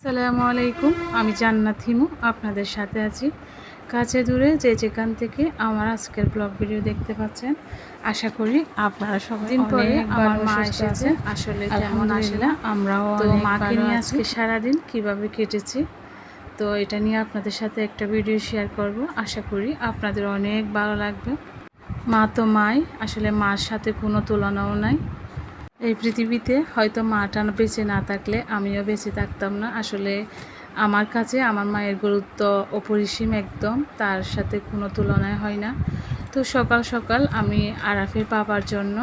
আসসালামু আলাইকুম। আমি জান্নাত হিমু আপনাদের সাথে আছি। কাছে দূরে যে যেখান থেকে আমার আজকের ব্লগ ভিডিও দেখতে পাচ্ছেন, আশা করি আপনারা সবাই দিন পরে আমার মা এসেছে। আসলে তেমন আসে না, আমরাও তো মাকে নিয়ে আজকে সারাদিন কিভাবে কেটেছি তো এটা নিয়ে আপনাদের সাথে একটা ভিডিও শেয়ার করব। আশা করি আপনাদের অনেক ভালো লাগবে। মা তো মাই, আসলে মার সাথে কোনো তুলনাও নাই এই পৃথিবীতে। হয়তো মাটা বেঁচে না থাকলে আমিও বেঁচে থাকতাম না। আসলে আমার কাছে আমার মায়ের গুরুত্ব অপরিসীম, একদম তার সাথে কোনো তুলনায় হয় না। তো সকাল সকাল আমি আরাফের পাপার জন্য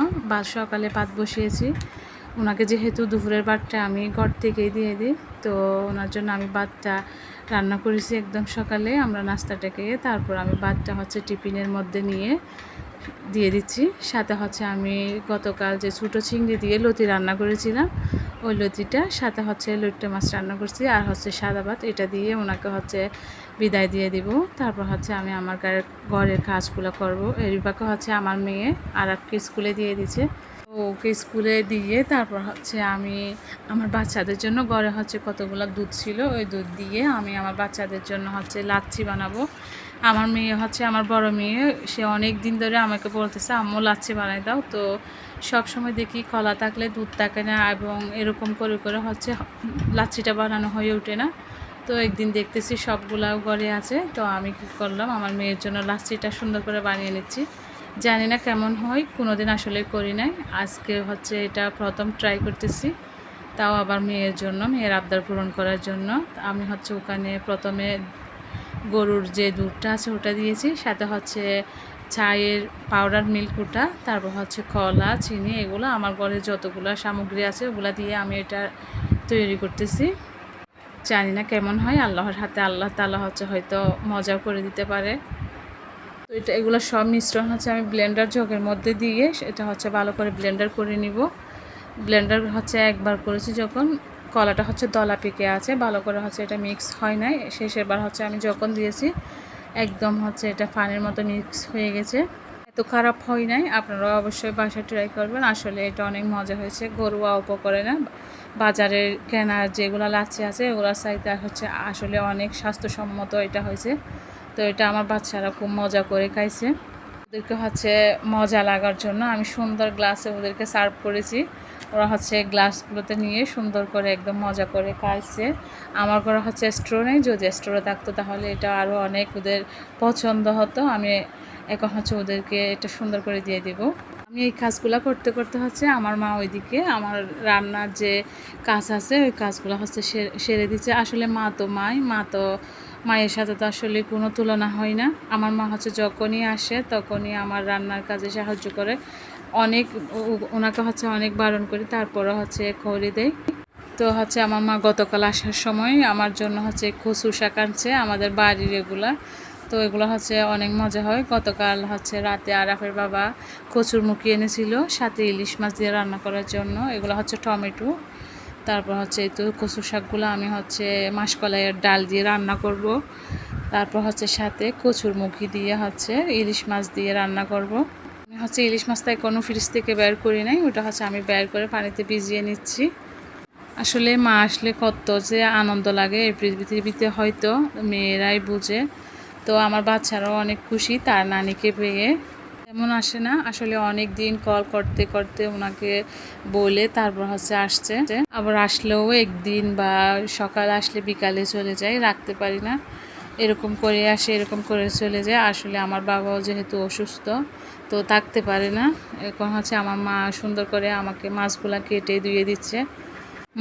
সকালে ভাত বসিয়েছি। ওনাকে যেহেতু দুপুরের ভাতটা আমি ঘর থেকেই দিয়ে দিই, তো ওনার জন্য আমি ভাতটা রান্না করেছি একদম সকালে। আমরা নাস্তাটা খেয়ে তারপর আমি ভাতটা টিফিনের মধ্যে নিয়ে দিয়ে দিচ্ছি। সাথে আমি গতকাল যে ছোটো চিংড়ি দিয়ে লতি রান্না করেছিলাম, ওই লতিটা সাথে লইট্টা মাছ রান্না করছি, আর সাদা ভাত। এটা দিয়ে ওনাকে বিদায় দিয়ে দিব। তারপর আমি আমার ঘরের কাজগুলো করব। এর বিপাকে আমার মেয়ে আরাফকে স্কুলে দিয়ে দিচ্ছে। ওকে স্কুলে দিয়ে তারপর আমি আমার বাচ্চাদের জন্য ঘরে কতগুলো দুধ ছিল, ওই দুধ দিয়ে আমি আমার বাচ্চাদের জন্য লাচ্ছি বানাবো। আমার মেয়ে আমার বড় মেয়ে, সে অনেক দিন ধরে আমাকে বলতেছে আম্মু লাচ্ছি বানাই দাও। তো সব সময় দেখি কলা থাকলে দুধ থাকে না, এবং এরকম করে করে লাচ্ছিটা বানানো হয়ে ওঠে না। তো একদিন দেখতেছি সবগুলা ঘরে আছে, তো আমি কি করলাম, আমার মেয়ের জন্য লাচ্ছিটা সুন্দর করে বানিয়ে নিচ্ছি। জানি না কেমন হয়, কোনো দিন আসলে করি নাই, আজকে এটা প্রথম ট্রাই করতেছি। তাও আবার মেয়ের জন্য, মেয়ের আবদার পূরণ করার জন্য। আমি ওখানে প্রথমে গরুর যে দুধটা আছে ওটা দিয়েছি, সাথে চায়ের পাউডার মিল্ক ওটা, তারপর কলা, চিনি, এগুলো আমার ঘরে যতগুলো সামগ্রী আছে ওগুলো দিয়ে আমি এটা তৈরি করতেছি। জানি না কেমন হয়, আল্লাহর হাতে, আল্লাহ তাআলা হয়তো মজা করে দিতে পারে। তো এগুলো সব মিশ্রণ আমি ব্লেন্ডার জগের মধ্যে দিয়ে এটা ভালো করে ব্লেন্ডার করে নিব। ব্লেন্ডার একবার করেছি যখন কলাটা দলা পেকে আছে, ভালো করে এটা মিক্স হয় নাই। শেষের বার আমি যখন দিয়েছি একদম এটা পানির মতো মিক্স হয়ে গেছে। এত খারাপ হয় নাই, আপনারাও অবশ্যই বাসায় ট্রাই করবেন। আসলে এটা অনেক মজা হয়েছে, ঘরোয়া উপকরণে না, বাজারের কেনার যেগুলো লাচ্ছি আছে এগুলোর চাইতে আসলে অনেক স্বাস্থ্যসম্মত এটা হয়েছে। তো এটা আমার বাচ্চারা খুব মজা করে খাইছে। ওদেরকে মজা লাগার জন্য আমি সুন্দর গ্লাসে ওদেরকে সার্ভ করেছি। ওরা গ্লাসগুলোতে নিয়ে সুন্দর করে একদম মজা করে খাইছে। আমার ঘরে স্ট্রো নেই, যদি স্ট্রো থাকতো তাহলে এটা আরও অনেক ওদের পছন্দ হতো। আমি এখন ওদেরকে এটা সুন্দর করে দিয়ে দিব। আমি এই কাজগুলো করতে করতে আমার মা ওইদিকে আমার রান্নার যে কাজ আছে ওই কাজগুলো সেরে দিচ্ছে। আসলে মা তো মায়ের সাথে তো আসলে কোনো তুলনা হয় না। আমার মা যখনই আসে তখনই আমার রান্নার কাজে সাহায্য করে। অনেক ওনাকে অনেক বারণ করি, তারপরে করে দেয়। তো আমার মা গতকাল আসার সময় আমার জন্য কচু শাক আনছে, আমাদের বাড়ির এগুলা। তো এগুলো অনেক মজা হয়। গতকাল রাতে আরাফের বাবা কচুর মুখি এনেছিল, সাথে ইলিশ মাছ দিয়ে রান্না করার জন্য। এগুলো টমেটো, তারপর এই তো কচু শাকগুলো আমি মাসকলাইয়ের ডাল দিয়ে রান্না করব। তারপর সাথে কচুর মুখি দিয়ে ইলিশ মাছ দিয়ে রান্না করব। আমি ইলিশ মাছটা কোনো ফ্রিজ থেকে বের করি নাই, ওটা আমি বের করে পানিতে ভিজিয়ে নিচ্ছি। আসলে মা আসলে কত যে আনন্দ লাগে এই পৃথিবীতে হয়তো মেয়েরাই বুঝে। তো আমার বাচ্চারাও অনেক খুশি তার নানিকে পেয়ে। এমন আসে না, আসলে অনেক দিন কল করতে করতে ওনাকে বলে তারপর আসছে। আবার আসলেও একদিন বা সকাল আসলে বিকালে চলে যায়, রাখতে পারি না, এরকম করে আসে, এরকম করে চলে যায়। আসলে আমার বাবাও যেহেতু অসুস্থ, তো থাকতে পারে না। এখন আমার মা সুন্দর করে আমাকে মাছগুলা কেটে ধুয়ে দিচ্ছে।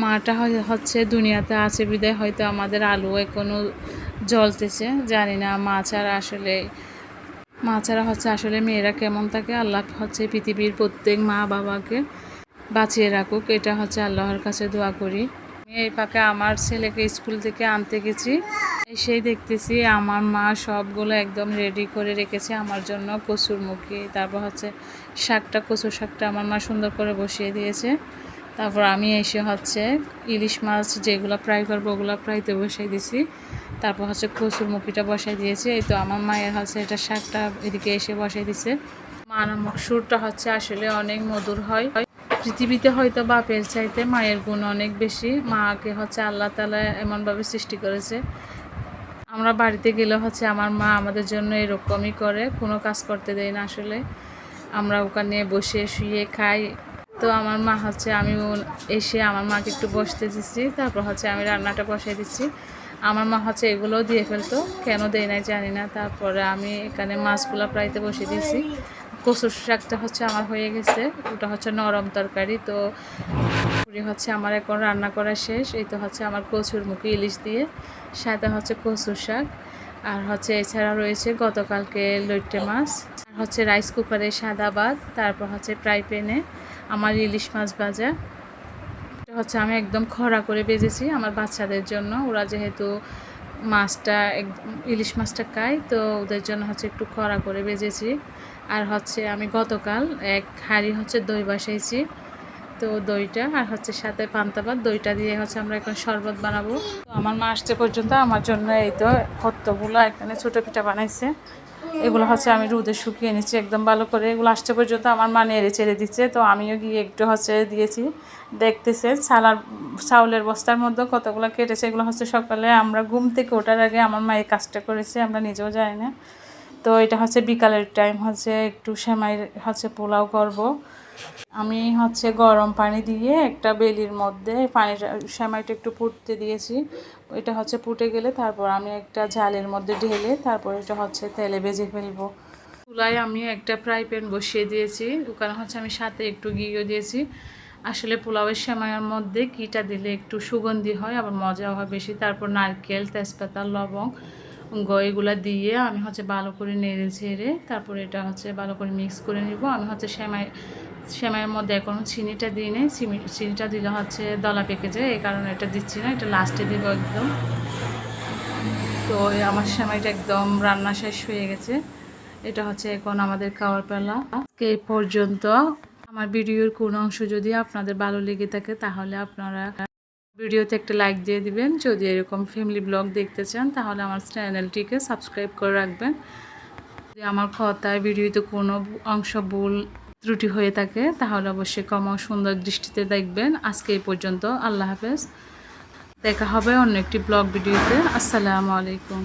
মাটা দুনিয়াতে আছে বিদায় হয়তো আমাদের আলো এখনও জ্বলতেছে। জানি না মা ছাড়া আসলে মেয়েরা কেমন থাকে। আল্লাহ পৃথিবীর প্রত্যেক মা বাবাকে বাঁচিয়ে রাখুক, এটা আল্লাহর কাছে দোয়া করি। আমি এই ফাঁকে আমার ছেলেকে স্কুল থেকে আনতে গেছি, এসেই দেখতেছি আমার মা সবগুলো একদম রেডি করে রেখেছে আমার জন্য। কচুর মুখি, তারপর কচুর শাকটা আমার মা সুন্দর করে বসিয়ে দিয়েছে। তারপর আমি এসে ইলিশ মাছ যেগুলো ফ্রাই করবো ওগুলো ফ্রাইতে বসাই দিয়েছি। তারপর কচুর মুখিটা বসাই দিয়েছি। এই তো আমার মায়ের এটা শাকটা এদিকে এসে বসাই দিছে। মার সুরটা আসলে অনেক মধুর হয়। পৃথিবীতে হয়তো বাপের চাইতে মায়ের গুণ অনেক বেশি। মাকে হচ্ছে আল্লাহ তাআলা এমনভাবে সৃষ্টি করেছে, আমরা বাড়িতে গেলে হচ্ছে আমার মা আমাদের জন্য এরকমই করে, কোনো কাজ করতে দেয় না আসলে। আমরা ওখানে বসে শুয়ে খাই। তো আমার মা হচ্ছে আমি এসে আমার মাকে একটু বসতে দিচ্ছি, তারপর হচ্ছে আমি রান্নাটা বসিয়ে দিচ্ছি। আমার মা হচ্ছে এগুলোও দিয়ে ফেলতো, কেন দেয় নাই জানি না। তারপরে আমি এখানে মাছগুলো প্রাইতে বসিয়ে দিয়েছি। কচুর শাকটা হচ্ছে আমার হয়ে গেছে, ওটা হচ্ছে নরম তরকারি। তো হচ্ছে আমার এখন রান্না করা শেষ। এই তো হচ্ছে আমার কচুর মুখে ইলিশ দিয়ে, সাথে হচ্ছে কচুর শাক, আর হচ্ছে এছাড়া রয়েছে গতকালকে লইট্টে মাছ, আর হচ্ছে রাইস কুকারে সাদা ভাত, তারপর হচ্ছে ফ্রাই প্যানে আমার ইলিশ মাছ ভাজা। এটা হচ্ছে আমি একদম খরা করে ভেজেছি আমার বাচ্চাদের জন্য, ওরা যেহেতু মাছটা ইলিশ মাছটা খায়, তো ওদের জন্য হচ্ছে একটু খরা করে ভেজেছি। আর হচ্ছে আমি গতকাল এক হাঁড়ি হচ্ছে দই বসাইছি, তো দইটা আর হচ্ছে সাথে পান্তা ভাত, দইটা দিয়ে হচ্ছে আমরা এখন শরবত বানাবো। তো আমার মা আসতে পর্যন্ত আমার জন্য এই তো কতগুলো এখানে ছোটো পিঠা বানাইছে। এগুলো হচ্ছে আমি রোদে শুকিয়ে নিচ্ছি একদম ভালো করে। এগুলো আসতে পর্যন্ত আমার মা নেড়ে চেড়ে দিচ্ছে, তো আমিও গিয়ে একটু হচ্ছে দিয়েছি। দেখতেছে চাউলের বস্তার মধ্যে কতগুলো কেটেছে। এগুলো হচ্ছে সকালে আমরা ঘুম থেকে ওঠার আগে আমার মা এই কাজটা করেছে, আমরা নিজেও জানি না। তো এটা হচ্ছে বিকালের টাইম, হচ্ছে একটু সেমাই হচ্ছে পোলাও করব। আমি হচ্ছে গরম পানি দিয়ে একটা বেলির মধ্যে সেমাইটা একটু ফুটতে দিয়েছি। এটা হচ্ছে ফুটে গেলে তারপর আমি একটা ঝালের মধ্যে ঢেলে তারপর এটা হচ্ছে তেলে ভেজে ফেলবো। চুলায় আমি একটা ফ্রাই প্যান বসিয়ে দিয়েছি, ওখানে হচ্ছে আমি সাথে একটু ঘিও দিয়েছি। আসলে পোলাওয়ের সেমাইয়ের মধ্যে ঘিটা দিলে একটু সুগন্ধি হয়, আবার মজা হয় বেশি। তারপর নারকেল, তেজপাতা, লবঙ্গ এগুলো দিয়ে আমি হচ্ছে ভালো করে নেড়ে ছেড়ে তারপর এটা হচ্ছে ভালো করে মিক্স করে নিব। আমি হচ্ছে সেমাইয়ের মধ্যে এখনও চিনিটা দিই নেই, চিনিটা দিলে হচ্ছে দলা পেকে যায়, এই কারণে এটা দিচ্ছি না, এটা লাস্টে দিব একদম। তো আমার সেমাইটা একদম রান্না শেষ হয়ে গেছে। এটা হচ্ছে এখন আমাদের খাওয়ার পালা। এই পর্যন্ত আমার ভিডিওর কোনো অংশ যদি আপনাদের ভালো লেগে থাকে তাহলে আপনারা ভিডিওতে একটা লাইক দিয়ে দিবেন। যদি এরকম ফ্যামিলি ব্লগ দেখতে চান তাহলে আমার চ্যানেলটিকে সাবস্ক্রাইব করে রাখবেন। যদি আমার কথায় ভিডিওতে কোনো অংশ ভুল ত্রুটি হয়ে থাকে তাহলে অবশ্যই ক্ষমা সুন্দর দৃষ্টিতে দেখবেন। আজকে এই পর্যন্ত, আল্লাহ হাফেজ। দেখা হবে অন্য একটি ব্লগ ভিডিওতে। আসসালামু আলাইকুম।